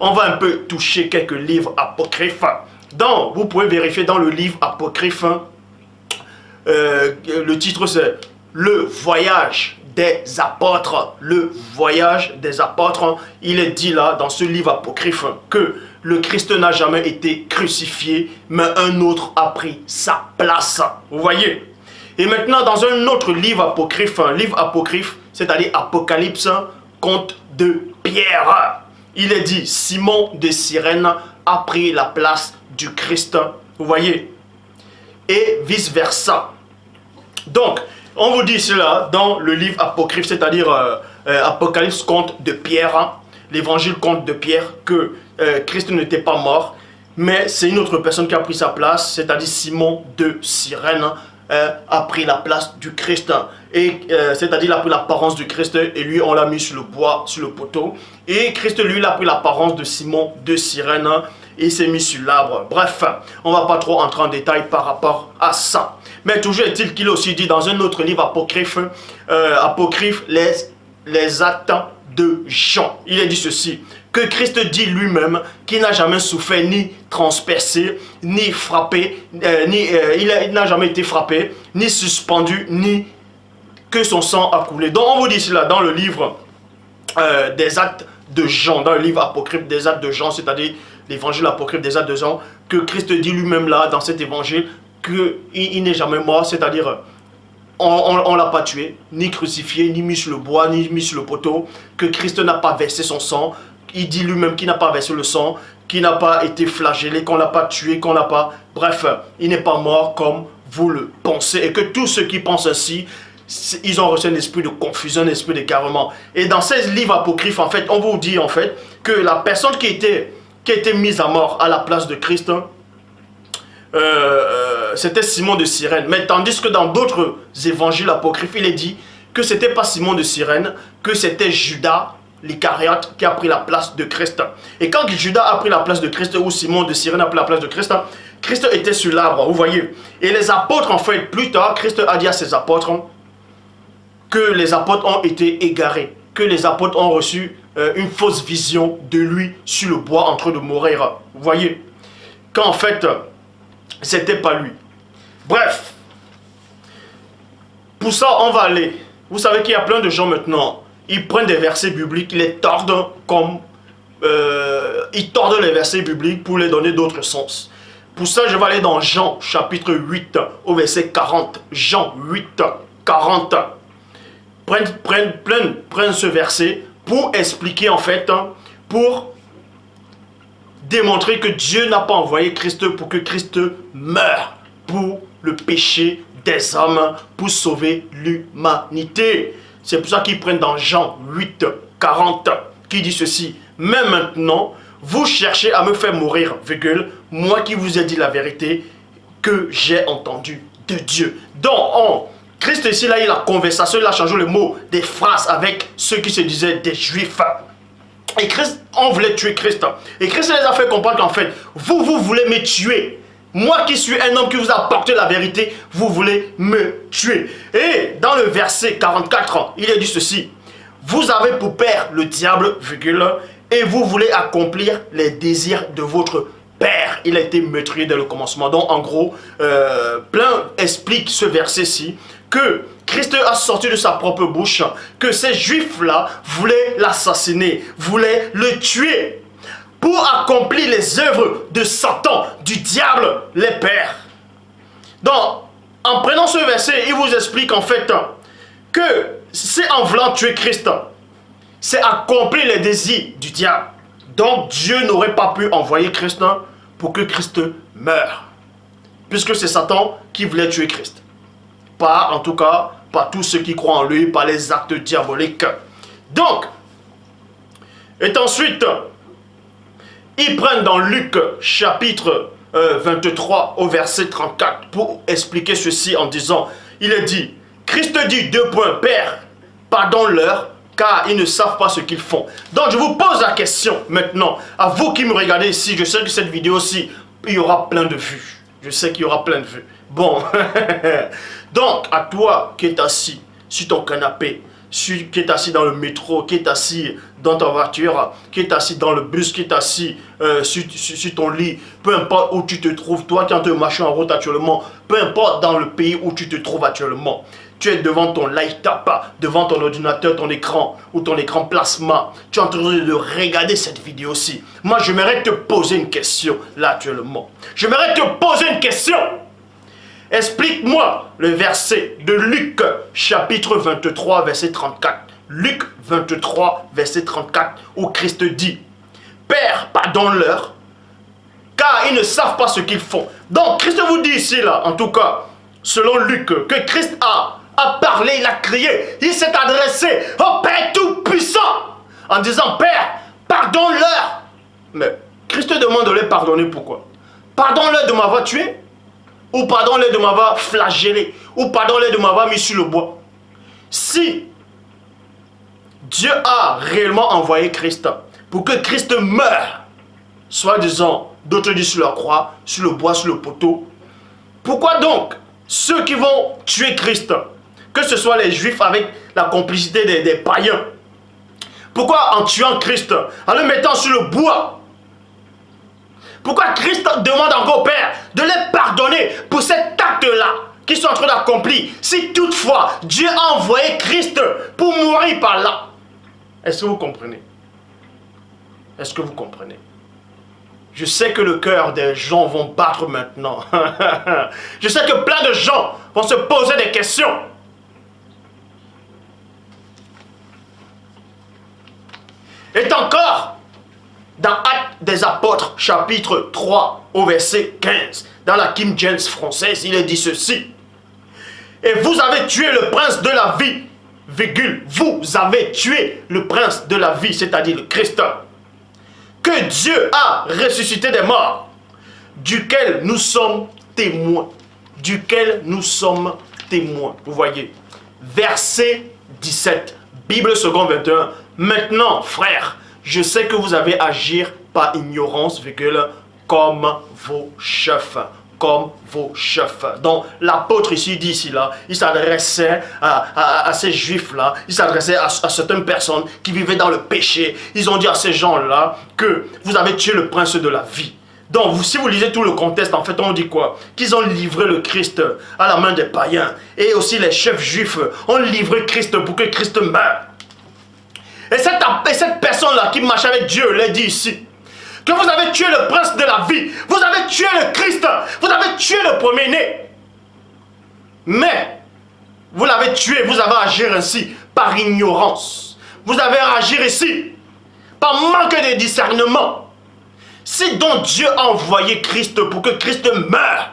on va un peu toucher quelques livres apocryphes. Donc, vous pouvez vérifier dans le livre apocryphe, le titre c'est Le voyage des apôtres. Le voyage des apôtres. Il est dit là, dans ce livre apocryphe, que le Christ n'a jamais été crucifié, mais un autre a pris sa place. Vous voyez? Et maintenant, dans un autre livre apocryphe, c'est-à-dire Apocalypse, conte de Pierre, il est dit, Simon de Cyrène a pris la place du Christ. Vous voyez? Et vice-versa. Donc, on vous dit cela dans le livre apocryphe, c'est-à-dire Apocalypse, conte de Pierre, l'évangile conte de Pierre, que Christ n'était pas mort, mais c'est une autre personne qui a pris sa place, c'est-à-dire Simon de Cyrène a pris la place du Christ. Et c'est-à-dire il a pris l'apparence du Christ et lui on l'a mis sur le bois, sur le poteau. Et Christ lui il a pris l'apparence de Simon de Cyrène et s'est mis sur l'arbre. Bref, on ne va pas trop entrer en détail par rapport à ça. Mais toujours est-il qu'il est aussi dit dans un autre livre apocryphe, les actes de Jean. Il est dit ceci, que Christ dit lui-même qu'il n'a jamais souffert ni transpercé, ni frappé, il n'a jamais été frappé, ni suspendu, ni que son sang a coulé. Donc on vous dit cela dans le livre des actes de Jean, dans le livre apocryphe des actes de Jean, c'est-à-dire l'évangile apocryphe des actes de Jean, que Christ dit lui-même là, dans cet évangile, qu'il n'est jamais mort, c'est-à-dire on ne l'a pas tué, ni crucifié, ni mis sur le bois, ni mis sur le poteau, que Christ n'a pas versé son sang. Il dit lui-même qu'il n'a pas versé le sang, qu'il n'a pas été flagellé, qu'on ne l'a pas tué, qu'on n'a pas... Bref, il n'est pas mort comme vous le pensez. Et que tous ceux qui pensent ainsi, ils ont reçu un esprit de confusion, un esprit d'égarement. Et dans ces livres apocryphes, en fait, on vous dit en fait que la personne qui a été mise à mort à la place de Christ, c'était Simon de Cyrène. Mais tandis que dans d'autres évangiles apocryphes, il est dit que ce n'était pas Simon de Cyrène, que c'était Judas l'Iscariote qui a pris la place de Christ. Et quand Judas a pris la place de Christ, ou Simon de Cyrène a pris la place de Christ, Christ était sur l'arbre, vous voyez. Et les apôtres, en fait, plus tard, Christ a dit à ses apôtres que les apôtres ont été égarés, que les apôtres ont reçu une fausse vision de lui sur le bois en train de mourir. Vous voyez, qu'en fait, c'était pas lui. Bref, pour ça, on va aller. Vous savez qu'il y a plein de gens maintenant, ils prennent des versets bibliques, ils les tordent comme... ils tordent les versets bibliques pour les donner d'autres sens. Pour ça, je vais aller dans Jean, chapitre 8, au verset 40. Jean 8, 40. Prennent ce verset pour expliquer, en fait, pour démontrer que Dieu n'a pas envoyé Christ pour que Christ meure pour le péché des hommes, pour sauver l'humanité. C'est pour ça qu'ils prennent dans Jean 8, 40, qui dit ceci. Mais maintenant, vous cherchez à me faire mourir, virgule, moi qui vous ai dit la vérité que j'ai entendu de Dieu. Donc, Christ ici, là, il a conversation, il a changé le mot des phrases avec ceux qui se disaient des juifs. Et Christ, on voulait tuer Christ. Et Christ les a fait comprendre qu'en fait, vous voulez me tuer. Moi qui suis un homme qui vous a apporté la vérité, vous voulez me tuer. Et dans le verset 44, il est dit ceci. Vous avez pour père le diable, virgule, et vous voulez accomplir les désirs de votre père. Il a été meurtrier dès le commencement. Donc en gros, plein explique ce verset-ci que Christ a sorti de sa propre bouche que ces juifs-là voulaient l'assassiner, voulaient le tuer pour accomplir les œuvres de Satan, du diable, les pères. Donc, en prenant ce verset, il vous explique en fait que c'est en voulant tuer Christ, c'est accomplir les désirs du diable. Donc, Dieu n'aurait pas pu envoyer Christ pour que Christ meure. Puisque c'est Satan qui voulait tuer Christ. Pas, en tout cas, pas tous ceux qui croient en lui, par les actes diaboliques. Donc, et ensuite, ils prennent dans Luc chapitre 23 au verset 34 pour expliquer ceci en disant, il est dit, Christ dit, Père, pardonne-leur, car ils ne savent pas ce qu'ils font. Donc je vous pose la question maintenant, à vous qui me regardez ici, je sais que cette vidéo-ci, il y aura plein de vues. Je sais qu'il y aura plein de vues. Bon, donc à toi qui es assis sur ton canapé, qui est assis dans le métro, qui est assis dans ta voiture, qui est assis dans le bus, qui est assis sur ton lit, peu importe où tu te trouves, toi qui es en train de marcher en route actuellement, peu importe dans le pays où tu te trouves actuellement, tu es devant ton light-up, devant ton ordinateur, ton écran ou ton écran plasma, tu es en train de regarder cette vidéo-ci. Moi, j'aimerais te poser une question là actuellement. J'aimerais te poser une question. Explique-moi le verset de Luc, chapitre 23, verset 34. Luc 23, verset 34, où Christ dit, « Père, pardonne-leur, car ils ne savent pas ce qu'ils font. » Donc, Christ vous dit ici, là, en tout cas, selon Luc, que Christ a parlé, il a crié, il s'est adressé au Père Tout-Puissant, en disant, « Père, pardonne-leur. » Mais Christ demande de les pardonner pourquoi? Pardonne-leur de m'avoir tué, ou pardonne-les de m'avoir flagellé, ou pardonne-les de m'avoir mis sur le bois. Si Dieu a réellement envoyé Christ pour que Christ meure, soi-disant, d'autres disent sur la croix, sur le bois, sur le poteau, pourquoi donc ceux qui vont tuer Christ, que ce soit les Juifs avec la complicité des païens, pourquoi en tuant Christ, en le mettant sur le bois, pourquoi Christ demande encore au Père de les pardonner pour cet acte-là qu'ils sont en train d'accomplir, si toutefois Dieu a envoyé Christ pour mourir par là? Est-ce que vous comprenez? Est-ce que vous comprenez? Je sais que le cœur des gens vont battre maintenant. Je sais que plein de gens vont se poser des questions. Et encore, dans Actes des Apôtres, chapitre 3, au verset 15, dans la King James française, il est dit ceci. Et vous avez tué le prince de la vie, virgule, vous avez tué le prince de la vie, c'est-à-dire le Christ, que Dieu a ressuscité des morts, duquel nous sommes témoins. Duquel nous sommes témoins. Vous voyez, verset 17, Bible seconde 21. Maintenant, frères, je sais que vous avez agi par ignorance, virgule, comme vos chefs. Comme vos chefs. Donc, l'apôtre ici dit ici là, il s'adressait à ces juifs-là, il s'adressait à certaines personnes qui vivaient dans le péché. Ils ont dit à ces gens-là que vous avez tué le prince de la vie. Donc, si vous lisez tout le contexte, en fait, on dit quoi? Qu'ils ont livré le Christ à la main des païens. Et aussi les chefs juifs ont livré Christ pour que Christ meure. Et cette personne-là qui marche avec Dieu, l'a dit ici, que vous avez tué le prince de la vie, vous avez tué le Christ, vous avez tué le premier-né. Mais, vous l'avez tué, vous avez agi ainsi par ignorance. Vous avez agi ici par manque de discernement. Si donc Dieu a envoyé Christ pour que Christ meure,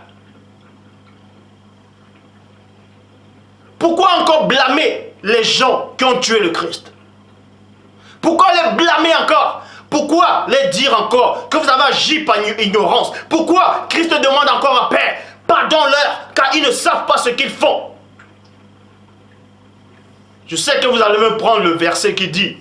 pourquoi encore blâmer les gens qui ont tué le Christ? Pourquoi les blâmer encore? Pourquoi les dire encore que vous avez agi par ignorance? Pourquoi Christ demande encore à Père, pardonne-leur, car ils ne savent pas ce qu'ils font? Je sais que vous allez me prendre le verset qui dit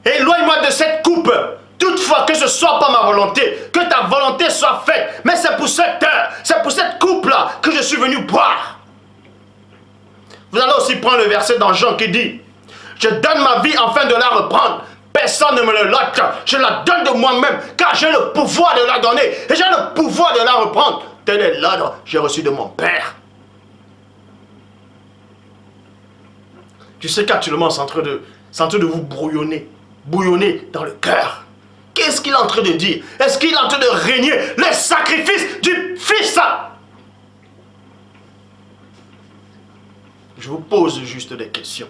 éloigne-moi de cette coupe, toutefois que ce ne soit pas ma volonté, que ta volonté soit faite. Mais c'est pour cette heure, c'est pour cette coupe-là que je suis venu boire. Vous allez aussi prendre le verset dans Jean qui dit je donne ma vie afin de la reprendre. Personne ne me le lote. Je la donne de moi-même, car j'ai le pouvoir de la donner. Et j'ai le pouvoir de la reprendre. Tel est l'ordre que j'ai reçu de mon Père. Je sais qu'actuellement, c'est en train de vous bouillonner dans le cœur. Qu'est-ce qu'il est en train de dire? Est-ce qu'il est en train de régner le sacrifice du Fils? Je vous pose juste des questions.